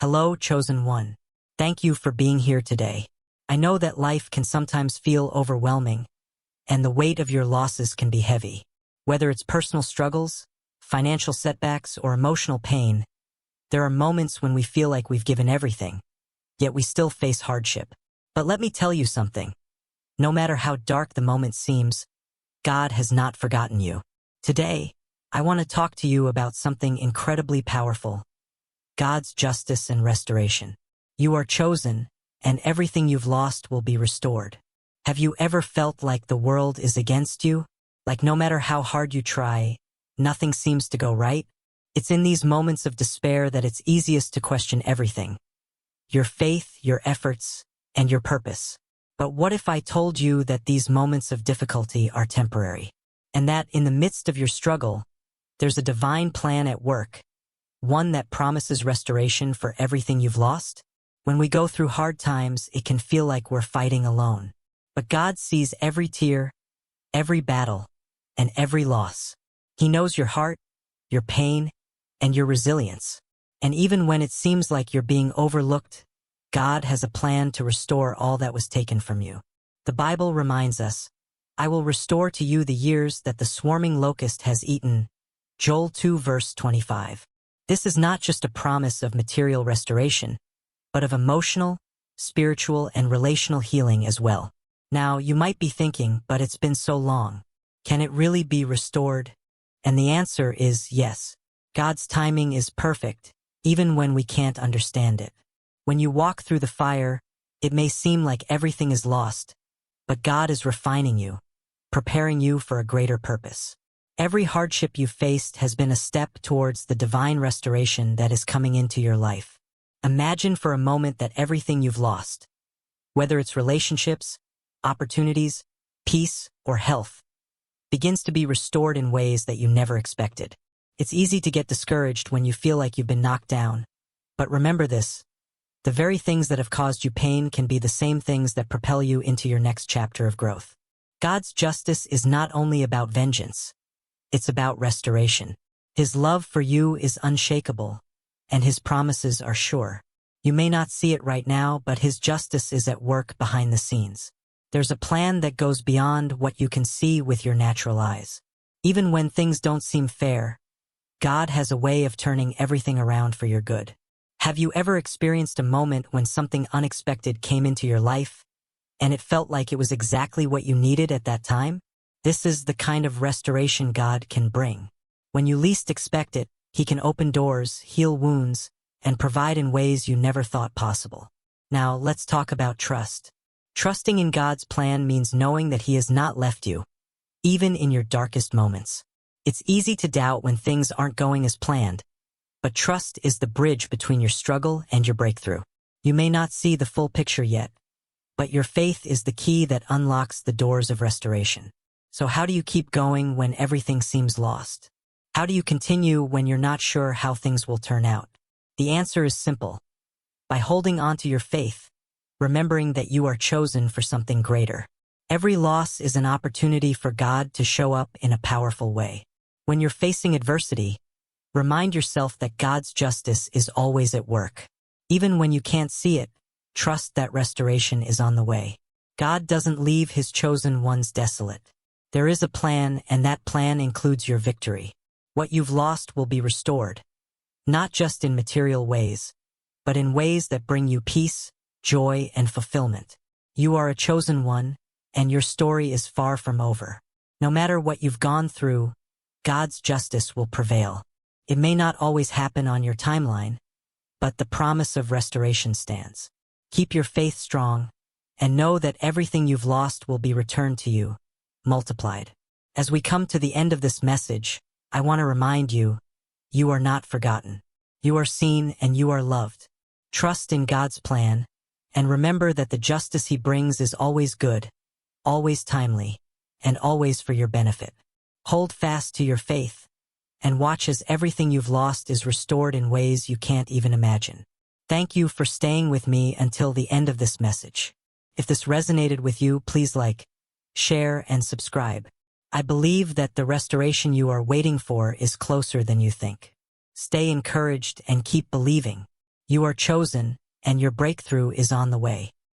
Hello, chosen one. Thank you for being here today. I know that life can sometimes feel overwhelming, and the weight of your losses can be heavy. Whether it's personal struggles, financial setbacks, or emotional pain, there are moments when we feel like we've given everything, yet we still face hardship. But let me tell you something. No matter how dark the moment seems, God has not forgotten you. Today, I want to talk to you about something incredibly powerful: God's justice and restoration. You are chosen, and everything you've lost will be restored. Have you ever felt like the world is against you? Like no matter how hard you try, nothing seems to go right? It's in these moments of despair that it's easiest to question everything: your faith, your efforts, and your purpose. But what if I told you that these moments of difficulty are temporary, and that in the midst of your struggle, there's a divine plan at work, one that promises restoration for everything you've lost? When we go through hard times, it can feel like we're fighting alone. But God sees every tear, every battle, and every loss. He knows your heart, your pain, and your resilience. And even when it seems like you're being overlooked, God has a plan to restore all that was taken from you. The Bible reminds us, "I will restore to you the years that the swarming locust has eaten." Joel 2 verse 25. This is not just a promise of material restoration, but of emotional, spiritual, and relational healing as well. Now, you might be thinking, but it's been so long. Can it really be restored? And the answer is yes. God's timing is perfect, even when we can't understand it. When you walk through the fire, it may seem like everything is lost, but God is refining you, preparing you for a greater purpose. Every hardship you've faced has been a step towards the divine restoration that is coming into your life. Imagine for a moment that everything you've lost, whether it's relationships, opportunities, peace, or health, begins to be restored in ways that you never expected. It's easy to get discouraged when you feel like you've been knocked down. But remember this: the very things that have caused you pain can be the same things that propel you into your next chapter of growth. God's justice is not only about vengeance, it's about restoration. His love for you is unshakable, and His promises are sure. You may not see it right now, but His justice is at work behind the scenes. There's a plan that goes beyond what you can see with your natural eyes. Even when things don't seem fair, God has a way of turning everything around for your good. Have you ever experienced a moment when something unexpected came into your life, and it felt like it was exactly what you needed at that time? This is the kind of restoration God can bring. When you least expect it, He can open doors, heal wounds, and provide in ways you never thought possible. Now, let's talk about trust. Trusting in God's plan means knowing that He has not left you, even in your darkest moments. It's easy to doubt when things aren't going as planned, but trust is the bridge between your struggle and your breakthrough. You may not see the full picture yet, but your faith is the key that unlocks the doors of restoration. So how do you keep going when everything seems lost? How do you continue when you're not sure how things will turn out? The answer is simple: by holding on to your faith, remembering that you are chosen for something greater. Every loss is an opportunity for God to show up in a powerful way. When you're facing adversity, remind yourself that God's justice is always at work. Even when you can't see it, trust that restoration is on the way. God doesn't leave His chosen ones desolate. There is a plan, and that plan includes your victory. What you've lost will be restored, not just in material ways, but in ways that bring you peace, joy, and fulfillment. You are a chosen one, and your story is far from over. No matter what you've gone through, God's justice will prevail. It may not always happen on your timeline, but the promise of restoration stands. Keep your faith strong, and know that everything you've lost will be returned to you, multiplied. As we come to the end of this message, I want to remind you, you are not forgotten. You are seen and you are loved. Trust in God's plan, and remember that the justice He brings is always good, always timely, and always for your benefit. Hold fast to your faith, and watch as everything you've lost is restored in ways you can't even imagine. Thank you for staying with me until the end of this message. If this resonated with you, please like, share, and subscribe. I believe that the restoration you are waiting for is closer than you think. Stay encouraged and keep believing. You are chosen, and your breakthrough is on the way.